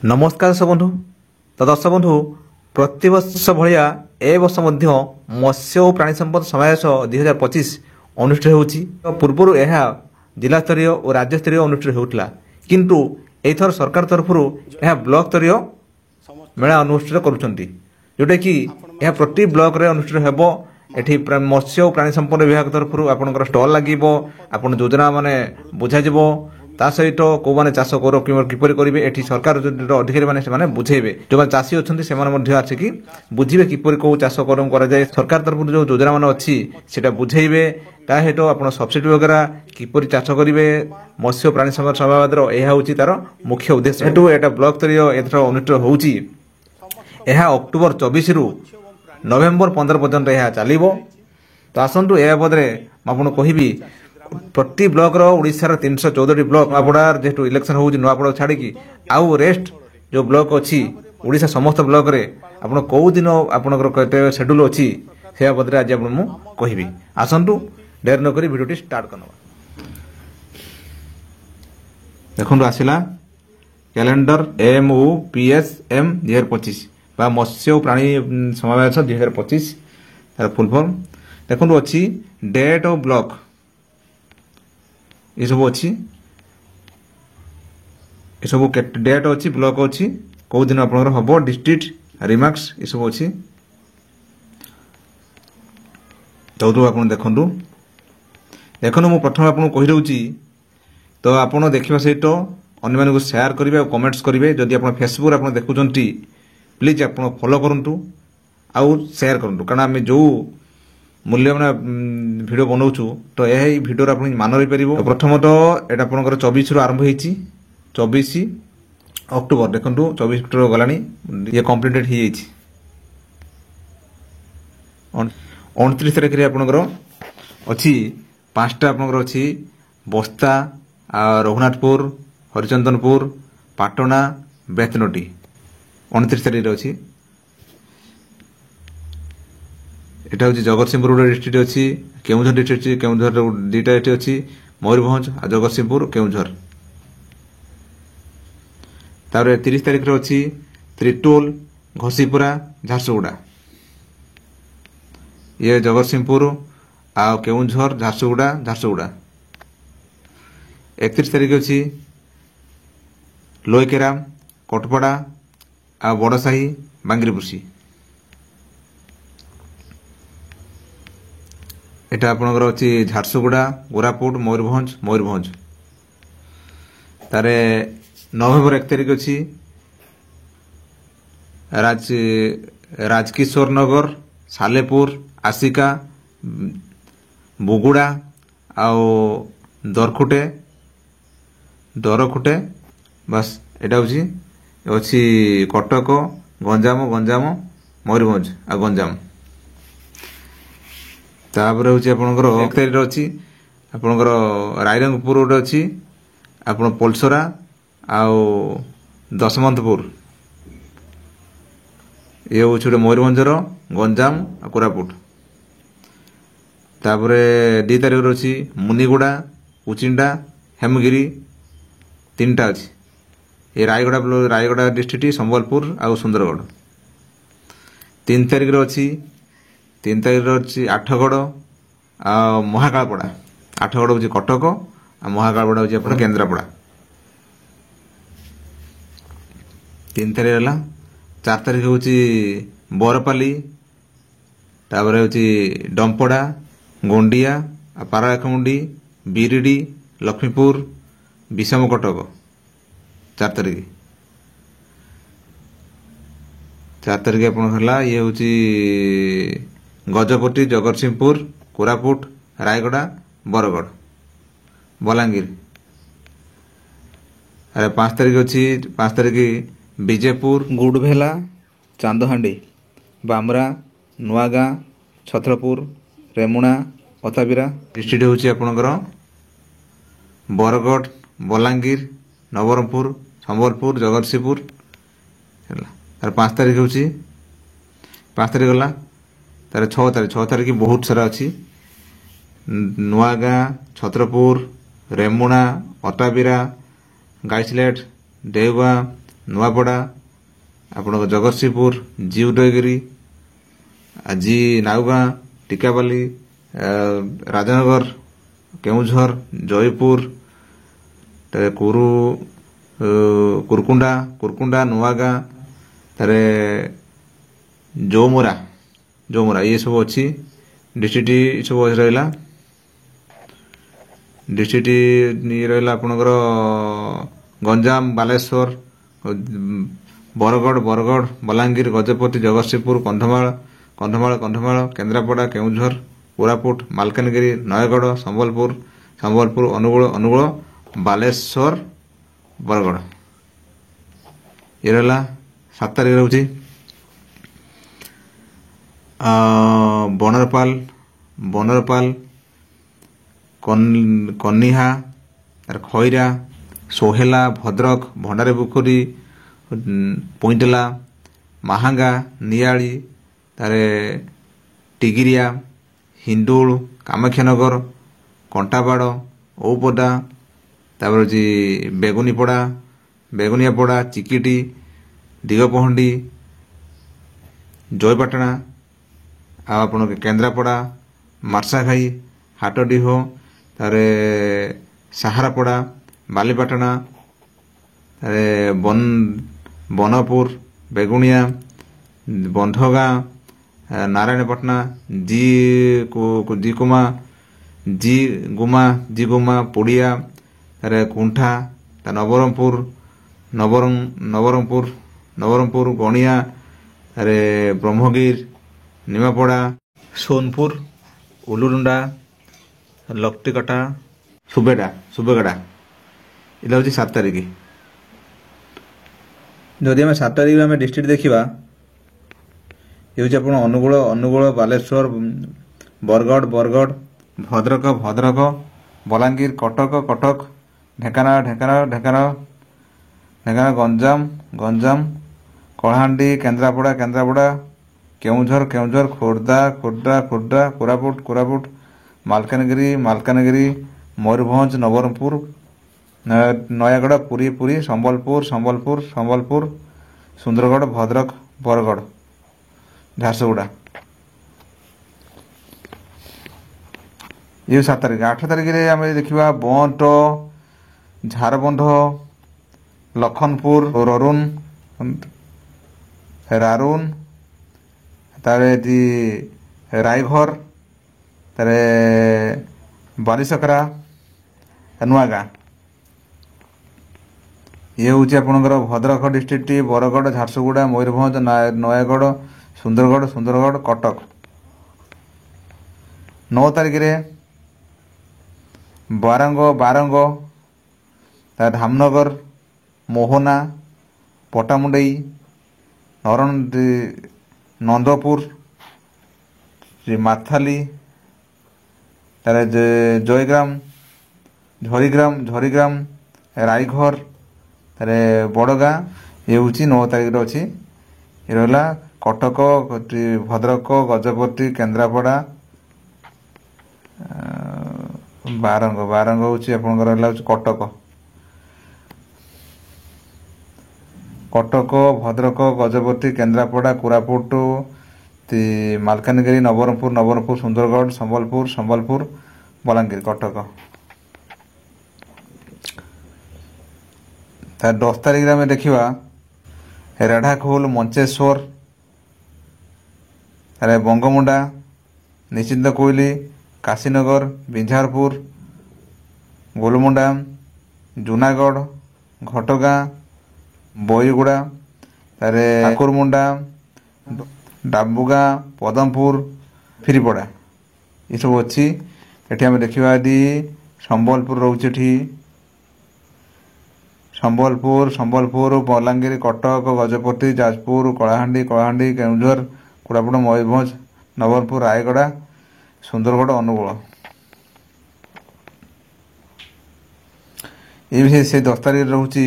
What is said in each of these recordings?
नमस्कार दर्शक बंधु। तो दर्शक बंधु प्रतिवर्ष भाया ए वर्ष मत्स्य और प्राणी संपद समावेश 2025 अनुष्ठित होउछि। पूर्व यह जिला स्तरीय और राज्य स्तरीय अनुष्ठित होउथिला, किंतु एथर सरकार तरफ यह ब्लॉक स्तरीय मेला अनुष्ठित करुछंती, जोटा कि यह प्रति ब्लॉक रे अनुष्ठित हेबो। एठी मत्स्य और प्राणी संपद विभाग तरफ आपनकर स्टॉल लागिबो, आपन योजना माने बुझा जिवो। ता सहित कौ मैंने चाष कर किपर करेंगे एटी सरकार अधिकारी मैंने बुझेबे। जो मैंने चाषी अच्छा से आसिकी बुझे किपर कौ चाष कराए सरकार तरफ जो योजना मान अच्छी से बुझेबे। ता सहित आप सब्सिडी वगैरह किपर चाष करेंगे मत्स्य प्राणी संपद सभावाद यह हूँ तार मुख्य उद्देश्य। हेतु यहाँ ब्लॉक स्तरीय एथर अनुष्ठित होउछि। यह अक्टोबर 24 रु नवेम्बर 15 पर्यंत यह चलो। तो आसतु या बदले मुझे कहबी प्रति ब्लॉक ओडिशार 314 ब्लॉक नुआपड़ार जेहेतु इलेक्शन होउछि नुआपड़ा छाड़ी आउ रेस्ट जो ब्लॉक अच्छी ओडिशा समस्त ब्लॉक रे आपण कौ दिन आपनकर केते शेड्यूल अच्छी से बदले आज आपन मु कहबी। आसंतु देर न करी वीडियोटी स्टार्ट करनबा। देखंतु आसिला कैलेंडर MOPSM 2025 बा मत्स्य और प्राणी समावेश 2025 तार फुल फॉर्म देखंतु अच्छी डेट ऑफ ब्लॉक ये सब अच्छी ये सब डेट अच्छी ब्लॉक अच्छी कौ दिन आप हम डिस्ट्रिक्ट रिमार्क्स ये सब अच्छी। तो आप देखु देखो मुझे प्रथम आपको कहीदे तो आप देखा सहित अन्य मानक शेयर करेंगे और कमेंट्स करेंगे। जदि आप फेसबुक आप देखुं प्लीज आप फॉलो करूँ आउ शेयर करूँ, कारण आम जो मूल्य मैंने भिडियो बनाऊँ तो यह भिडियो आप मान रही पार। प्रथमतः यहाँ आपंकर 24 रु आरंभ होती 24 अक्टोबर देखो 24 अक्टोबर गला ये कम्प्लीटेड हो 29 तारीख में आपंकर अच्छी 5टा आपंकर अच्छी बस्ता रघुनाथपुर हरिचंदनपुर पाटना बेतनटी 29 तारीख अच्छी। एटा हूँ जगतसिंहपुर गोटे डिस्ट्रिक्ट अच्छी, केउझर डिस्ट्रिक्ट केउझर दुईटा ये अच्छी मयूरभंज आ जगतसिंहपुर केउझर। तापर 30 तारीख अच्छी त्रिटोल घसीपुरा झारसुगुड़ा ये जगतसिंहपुर आ केउझर झारसुगुड़ा झारसुगुड़ा। 31 तारीख अच्छी लोईकेराम कोटपड़ा आ बड़साही बांगीपुसी। एटा आपनकर अच्छी झारसुगुड़ा कोरापुट मयूरभंज मयूरभंज। तारे नवेम्बर 1 तारीख अच्छी राजकिशोर नगर सालेपुर आसिका बुगुड़ा आउ दरखुटे दरखुटे बस एटा हूँ अच्छी कटक गंजाम गंजाम मयूरभंज आ गंजाम। तापर हूँ आपंकर 1 तारीख अच्छी आपंकर रायरंगपुर गोटे अच्छी आप पोलसरा आउ दशमंतपुर ये हूँ गोटे मयूरभंजर गंजाम आ कोरापुट। तापर 2 तारीख अच्छी मुनिगुड़ा उचिंडा हेमगिरी 3टा अच्छी ये रायगड़ा डिस्ट्रिक्ट संबलपुर आउ सुंदरगढ़। 3 तारीख अच्छी 3 तारीख अच्छी आठगड़ आ महाकालपड़ा। आठगड़ हूँ कटक आ महाकालपड़ा हूँ आप केन्द्रापड़ा। 3 तारीख है 4 तारीख हूँ बरपाली तापर हूँ डंपड़ा गोंडिया पाराखमुंडी बिरिडी लक्ष्मीपुर विषम कटक 4 तारीख। 4 तारीख आप ये हूँ गजपति जगतसिंहपुर कोरापुट रायगड़ा बरगढ़ बलांगीर। अरे 5 तारीख अच्छी 5 तारीख विजयपुर गुड़भेला चांदहांडी बामरा नुआगाँ छत्रपुर रेमुणा अताबिरा डिस्ट्रिक्ट हूँ आपणकर बरगढ़ बलांगीर नवरंगपुर संबलपुर जगतसिंहपुर है। 5 तारीख हूँ 5 तारीख गला तार 6 तारीख बहुत सारा अच्छी नुआगाँ छत्रपुर रेमुणा अटाबिरा गाइसलेट देवगा ନୂଆପଡ଼ା, ଆପଣଙ୍କ ଜଗତସିଂହପୁର, ଜି ଉଦୟଗିରି, ଜି ନାଉଗାଁ, ଟିକାବାଲି, ରାଜନଗର, କେଉଁଝର, ଜୟପୁର, କୁରକୁଣ୍ଡା, ନୂଆଗାଁ, ତାରେ ଜୋମୁରା ଇଏ ସବୁ ଅଛି। ଡିଷ୍ଟ୍ରିକ୍ଟ ସବୁ ରହିଲା। ଡିଷ୍ଟ୍ରିକ୍ଟ ଇଏ ରହିଲା ଆପଣଙ୍କର ଗଞ୍ଜାମ, ବାଲେଶ୍ୱର, ବରଗଡ଼, ବଲାଙ୍ଗୀର, ଗଜପତି, ଜଗତସିଂହପୁର, କନ୍ଧମାଳ, କେନ୍ଦ୍ରାପଡ଼ା, କେଉଁଝର, କୋରାପୁଟ, ମାଲକାନଗିରି, ନୟାଗଡ଼, ସମ୍ବଲପୁର, ଅନୁଗୁଳ, ବାଲେଶ୍ୱର, ବରଗଡ଼। ଇଏ ରହିଲା 7 ତାରିଖ ରହୁଛି। ବନରପାଲ, କନିହା, ଖଇରା, ସୋହେଲା, ଭଦ୍ରକ, ଭଣ୍ଡାରୀପୋଖରୀ, ପଇଁଟଲା, ମାହାଙ୍ଗା, ନିଆଳି, ତାରେ ଟିଗିରିଆ, ହିନ୍ଦୁଳ, କାମାକ୍ଷାନଗର, କଣ୍ଟାବାଡ଼, ଔପଦା, ତାପରେ ହେଉଛି ବେଗୁନିଆପଡ଼ା, ଚିକିଟି, ଦିଗପହଣ୍ଡି, ଜୟପାଟଣା, ଆଉ ଆପଣଙ୍କ କେନ୍ଦ୍ରାପଡ଼ା, ମାର୍ଶାଘାଇ, ହାଟଡିହ, ତାରେ ସାହାରାପଡ଼ା, ବାଲିପାଟଣା, ତାରେ ବନପୁର, ବେଗୁଣିଆ, ବନ୍ଧଗାଁ, ନାରାୟଣପାଟଣା, ଜିଗୁମା, ପୋଡ଼ିଆ, ତାରେ କୁଣ୍ଠା, ନବରଙ୍ଗପୁର, ଗଣିଆ, ତାରେ ବ୍ରହ୍ମଗିରି, ନିମାପଡ଼ା, ସୋନପୁର, ଉଲୁରୁଣ୍ଡା, ଲକ୍ଟିକଟା, ସୁବେଗଡ଼ା। ଏଇଟା ହେଉଛି 7 ତାରିଖ। ଯଦି ଆମେ 7 ତାରିଖରେ ଆମେ ଡିଷ୍ଟ୍ରିକ୍ଟ ଦେଖିବା, ଏ ହେଉଛି ଆପଣ ଅନୁଗୁଳ, ବାଲେଶ୍ୱର, ବରଗଡ଼, ଭଦ୍ରକ, ବଲାଙ୍ଗୀର, କଟକ, ଢେଙ୍କାନାଳ, ଗଞ୍ଜାମ, କଳାହାଣ୍ଡି, କେନ୍ଦ୍ରାପଡ଼ା, କେଉଁଝର, ଖୋର୍ଦ୍ଧା, କୋରାପୁଟ, ମାଲକାନଗିରି, ମୟୂରଭଞ୍ଜ, ନବରଙ୍ଗପୁର, ନୟାଗଡ଼, ପୁରୀ, ସମ୍ବଲପୁର, ସୁନ୍ଦରଗଡ଼, ଭଦ୍ରକ, ବରଗଡ଼, ଝାରସୁଗୁଡ଼ା। ଇଏ 7 ତାରିଖ। 8 ତାରିଖରେ ଆମେ ଦେଖିବା ବଣ୍ଟ, ଝାରବନ୍ଧ, ଲଖନପୁର, ରାରୁନ, ତାରେ ଏଠି ରାଇଘର, ତାରେ ବାଲିସକରା, ନୂଆଗାଁ। ଇଏ ହେଉଛି ଆପଣଙ୍କର ଭଦ୍ରକ ଡିଷ୍ଟ୍ରିକ୍ଟ, ବରଗଡ଼, ଝାରସୁଗୁଡ଼ା, ମୟୂରଭଞ୍ଜ, ନୟାଗଡ଼, ସୁନ୍ଦରଗଡ଼, କଟକ। 9 ତାରିଖରେ ବାରଙ୍ଗ, ଧାମନଗର, ମୋହନା, ପଟାମୁଣ୍ଡେଇ, ନନ୍ଦପୁର, ମାଥାଲି, ତାରେ ଝରିଗ୍ରାମ, ରାଇଘର, ତାରେ ବଡ଼ଗାଁ। ଇଏ ହେଉଛି 9 ତାରିଖରେ ଅଛି। ଏ ରହିଲା କଟକ, ଭଦ୍ରକ, ଗଜପତି, କେନ୍ଦ୍ରାପଡ଼ା, ବାରଙ୍ଗ ହେଉଛି ଆପଣଙ୍କର ରହିଲା ହେଉଛି କଟକ, ଭଦ୍ରକ, ଗଜପତି, କେନ୍ଦ୍ରାପଡ଼ା, କୋରାପୁଟ, ମାଲକାନଗିରି, ନବରଙ୍ଗପୁର, ସୁନ୍ଦରଗଡ଼, ସମ୍ବଲପୁର, ବଲାଙ୍ଗୀର, କଟକ। 10 ତାରିଖରେ ଆମେ ଦେଖିବା ରେଢ଼ାଖୋଲ, ମଞ୍ଚେଶ୍ୱର, ତାରେ ବଙ୍ଗମୁଣ୍ଡା, ନିଶ୍ଚିନ୍ତ କୋଇଲି, କାଶୀନଗର, ବିଞ୍ଝାରପୁର, ଗୋଲମୁଣ୍ଡା, ଜୁନାଗଡ଼, ଘଟଗାଁ, ବଇଗୁଡ଼ା, ତାରେ ଠାକୁରମୁଣ୍ଡା, ଡାବୁଗାଁ, ପଦମପୁର, ଫିରିପଡ଼ା। ଏସବୁ ଅଛି। ଏଠି ଆମେ ଦେଖିବା ଏଠି ସମ୍ବଲପୁର ରହୁଛି। ଏଠି ସମ୍ବଲପୁର, ବଲାଙ୍ଗୀର, କଟକ, ଗଜପତି, ଯାଜପୁର, କଳାହାଣ୍ଡି, କେଉଁଝର, କୋରାପୁଟ, ମୟୂରଭଞ୍ଜ, ନବରଙ୍ଗପୁର, ରାୟଗଡ଼ା, ସୁନ୍ଦରଗଡ଼, ଅନୁଗୁଳ। ଏ ବି ସେ 10 ତାରିଖରେ ରହୁଛି।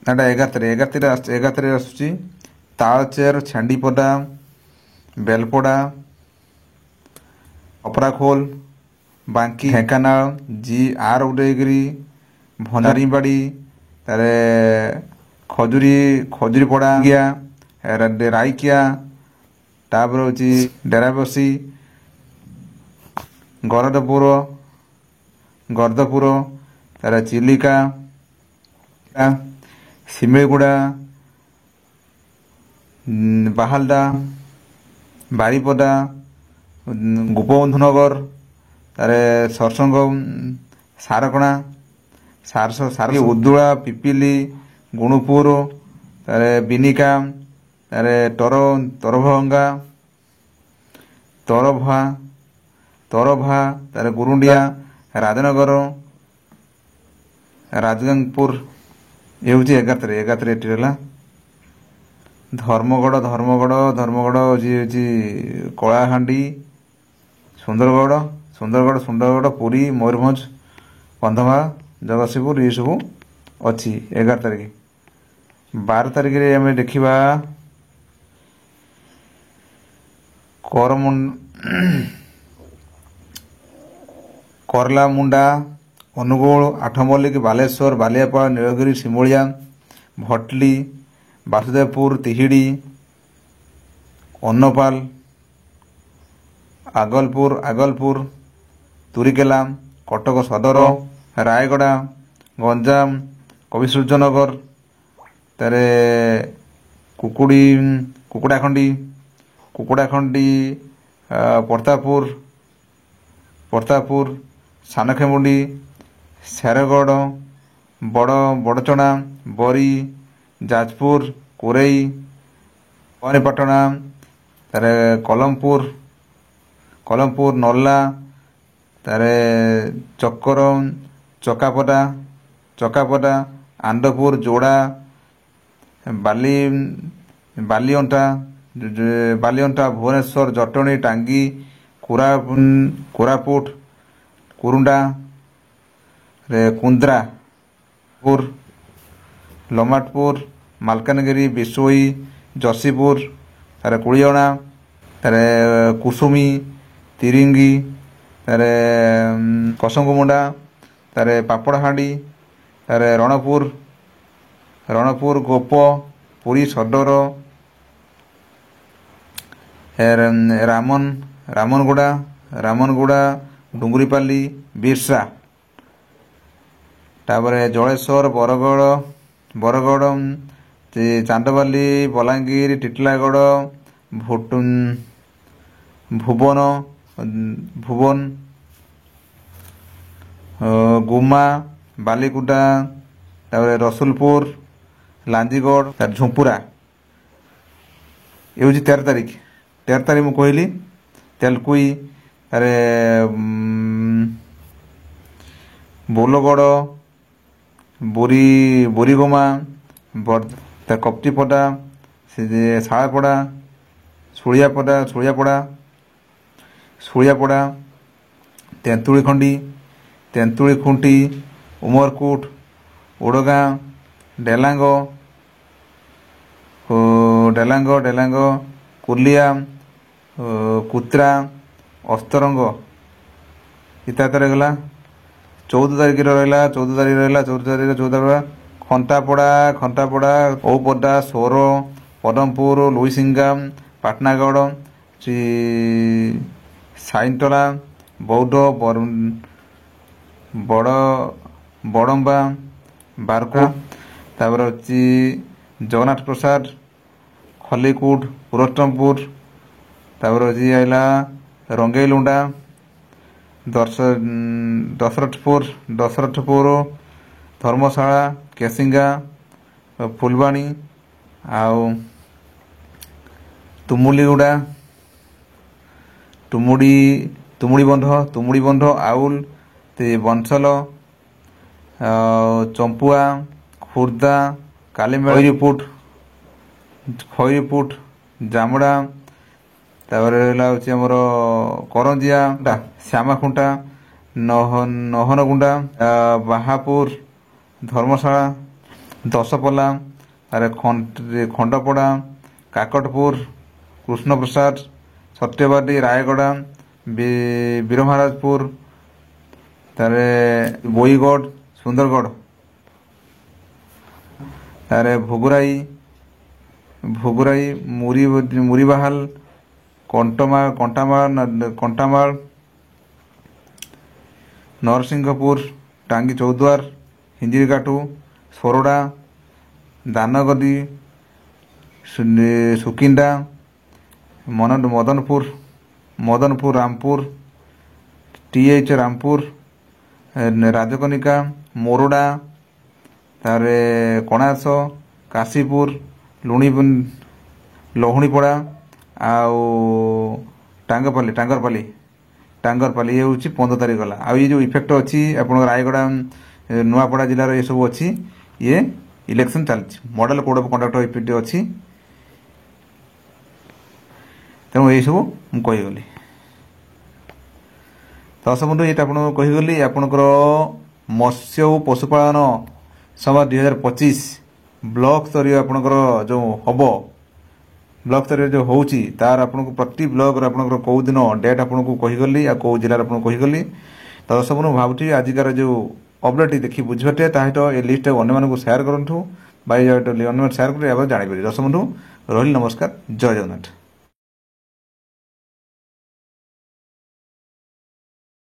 ଏଇଟା 11 ତାରିଖରେ ଆସୁଛି। ତାଳଚେର, ଛେଣ୍ଡିପଦା, ବେଲପଡ଼ା, ଅପରାଖୋଲ, ବାଙ୍କି, ଢେଙ୍କାନାଳ, ଜି ଆର ଉଦୟଗିରି, ଭଞ୍ଜାରୀବାଡ଼ି, ତାରେ ଖଜୁରୀପଡ଼ା ରାଇକିଆ ତାପରେ ହେଉଛି ଡେରାବସି ଗର୍ଦ୍ଦପୁର ତାର ଚିଲିକା ଶିମିଳିଗୁଡ଼ା ବାହାଲଦା ବାରିପଦା ଗୋପବନ୍ଧୁନଗର ତାର ସରସଙ୍ଗ ସାରକଣା ଉଦୁଳା ପିପିଲି ଗୁଣୁପୁର ତାର ବିନିକା ତାର ତରଭଙ୍ଗା ତରଭା ତାର ଗୁରୁଣ୍ଡିଆ ରାଜନଗର ରାଜଗାଙ୍ଗପୁର ଏ ହେଉଛି 11 ଏଠି ହେଲା। ଧର୍ମଗଡ଼ ହେଉଛି କଳାହାଣ୍ଡି ସୁନ୍ଦରଗଡ଼ ପୁରୀ ମୟୂରଭଞ୍ଜ କନ୍ଧମାଳ ଜଗତସିଂହପୁର ଏସବୁ ଅଛି 11 ତାରିଖ। 12 ତାରିଖରେ ଆମେ ଦେଖିବା କରଲାମୁଣ୍ଡା ଅନୁଗୁଳ ଆଠମଲ୍ଲିକ ବାଲେଶ୍ୱର ବାଲିଆପାଳ ନୀଳଗିରି ଶିମୁଳିଆ ଭଟଲି ବାସୁଦେବପୁର ତିହିଡ଼ି ଅନ୍ନପାଲ ଆଗଲପୁର ତୁରିକେଲା କଟକ ସଦର ରାୟଗଡ଼ା ଗଞ୍ଜାମ କବିସୂର୍ଯ୍ୟନଗର ତାର କୁକୁଡ଼ାଖଣ୍ଡି ପର୍ତ୍ତାପୁର ସାନଖେମୁଣ୍ଡି ଶେରଗଡ଼ ବଡ଼ଚଣା ବରୀ ଯାଜପୁର କୋରେଇ ଭବାନୀପାଟଣା ତାର କଲମପୁର ନର୍ଲା ତାର ଚକାପଦା ଆନ୍ଦପୁର ଯୋଡ଼ା ବାଲିଅଣ୍ଟା ଭୁବନେଶ୍ୱର ଜଟଣୀ ଟାଙ୍ଗୀ କୋରାପୁଟ କୁରୁଣ୍ଡା କୁନ୍ଦ୍ରାପୁର ଲମାଟପୁର ମାଲକାନଗିରି ବିଶୋଇ ଯଶୀପୁର ତାର କୁଳିଅଣା ତାର କୁସୁମୀ ତିରିଙ୍ଗି ତାର କସଙ୍ଗୁମୁଣ୍ଡା ତାର ପାପଡ଼ାହାଣ୍ଡି ତାର ରଣପୁର ଗୋପ ପୁରୀ ସଦର ରାମନଗୁଡ଼ା ଡୁଙ୍ଗୁରିପାଲି ବିର୍ସା ତାପରେ ଜଳେଶ୍ୱର ବରଗଡ଼ ଚାନ୍ଦବାଲି ବଲାଙ୍ଗୀର ଟିଟିଲାଗଡ଼ ଭୁବନ ଗୁମା ବାଲିକୁଟା ତାପରେ ରସୁଲପୁର ଲାଞ୍ଜିଗଡ଼ ଝୁମ୍ପୁରା ଏ ହେଉଛି 13 ତାରିଖ। 13 ତାରିଖ ମୁଁ କହିଲି ତେଲକୁଇ ତାରେ ବୋଲଗଡ଼ ବୋରିଗୋମା କପ୍ତିପଦା ଶାଳପଡ଼ା ଶୁଳିଆପଡ଼ା ତେନ୍ତୁଳିଖୁଣ୍ଟି ଉମରକୁଟ ଓଡ଼ଗାଁ ଡେଲାଙ୍ଗ କୁର୍ଲିଆ କୁତ୍ରା ଅସ୍ତରଙ୍ଗ ଇତ୍ୟାଦି ଗଲା। 14 ତାରିଖରେ ରହିଲା ଖନ୍ତାପଡ଼ା ଔପଦା ସୋର ପଦମପୁର ଲୁଇସିଙ୍ଗାମ ପାଟନାଗଡ଼ ସାଇନ୍ତଳା ବୌଦ୍ଧ ବଡ଼ମ୍ବା ବାରକୁ ତାପରେ ହେଉଛି ଜଗନ୍ନାଥ ପ୍ରସାଦ ଖଲିକୁଟ ପୁରୁଷୋତ୍ତମପୁର ତାପରେ ହେଉଛି ଆଇଲା ରଙ୍ଗେଇଲୁଣ୍ଡା ଦଶରଥପୁର ଧର୍ମଶାଳା କେସିଙ୍ଗା ଫୁଲବାଣୀ ଆଉ ତୁମୁଲିଗୁଡ଼ା ତୁମୁଡ଼ି ବନ୍ଧ ଆଉଲ ବଂଶଲ ଚମ୍ପୁଆ ଖୋର୍ଦ୍ଧା ଖଇରିପୁଟ ଜାମଡ଼ା ତାପରେ ରହିଲା ହେଉଛି ଆମର କରଞ୍ଜିଆ ଶ୍ୟାମାଖୁଣ୍ଟା ନହନଗୁଣ୍ଡା ବାହାପୁର ଧର୍ମଶାଳା ଦଶପଲ୍ଲା ଖଣ୍ଡପଡ଼ା କାକଟପୁର କୃଷ୍ଣପ୍ରସାଦ ସତ୍ୟବାଦୀ ରାୟଗଡ଼ା ବୀରମହାରାଜପୁର ତାପରେ ବୋଇଗଡ଼ ସୁନ୍ଦରଗଡ଼ ତାପରେ ଭୋଗୁରାଇ ଭୋଗୁରାଇ ମୁରିବାହାଲ କଣ୍ଟାମାଳ ନରସିଂହପୁର ଟାଙ୍ଗୀ ଚୌଦ୍ୱାର ହିଞ୍ଜିଳିକାଟୁ ସୋରଡ଼ା ଦାନଗଦି ସୁକିନ୍ଦା ମଦନପୁର ରାମପୁର TH ରାମପୁର ରାଜକନିକା ମୋରଡ଼ା ତାପରେ କଣାସ କାଶୀପୁର ଲହୁଣୀପଡ଼ା ଆଉ ଟାଙ୍ଗରପାଲି ଇଏ ହେଉଛି 15 ତାରିଖ ଗଲା। ଆଉ ଇଏ ଯେଉଁ ଇଫେକ୍ଟ ଅଛି ଆପଣଙ୍କ ରାୟଗଡ଼ା ନୂଆପଡ଼ା ଜିଲ୍ଲାର ଏସବୁ ଅଛି ଇଏ ଇଲେକ୍ସନ୍ ଚାଲିଛି model code of conduct effect ଅଛି। ତେଣୁ ଏଇସବୁ ମୁଁ କହିଗଲି। ଦଶ ବନ୍ଧୁ ଏଇଟା ଆପଣଙ୍କୁ କହିଗଲି ଆପଣଙ୍କର ମତ୍ସ୍ୟ ଓ ପଶୁପାଳନ ସଭା 2025 ବ୍ଲକ ସ୍ତରୀୟ ଆପଣଙ୍କର ଯେଉଁ ହବ ବ୍ଲକ ସ୍ତରୀୟ ଯେଉଁ ହେଉଛି ତାର ଆପଣଙ୍କୁ ପ୍ରତି ବ୍ଲକରେ ଆପଣଙ୍କର କେଉଁ ଦିନ ଡେଟ୍ ଆପଣଙ୍କୁ କହିଗଲି ଆଉ କେଉଁ ଜିଲ୍ଲାରେ ଆପଣଙ୍କୁ କହିଗଲି। ତ ଦଶ ବନ୍ଧୁ ଭାବୁଛି ଆଜିକାର ଯେଉଁ ଅପଡେଟ୍ ଦେଖି ବୁଝିପାରିବେ ତା ସହିତ ଏ ଲିଷ୍ଟଟାକୁ ଅନ୍ୟମାନଙ୍କୁ ସେୟାର କରନ୍ତୁ ବା ଅନ୍ୟମାନେ ସେୟାର କରି ଜାଣିପାରିବେ। ଦଶ ବନ୍ଧୁ ରହିଲି ନମସ୍କାର ଜୟ ଜଗନ୍ନାଥ।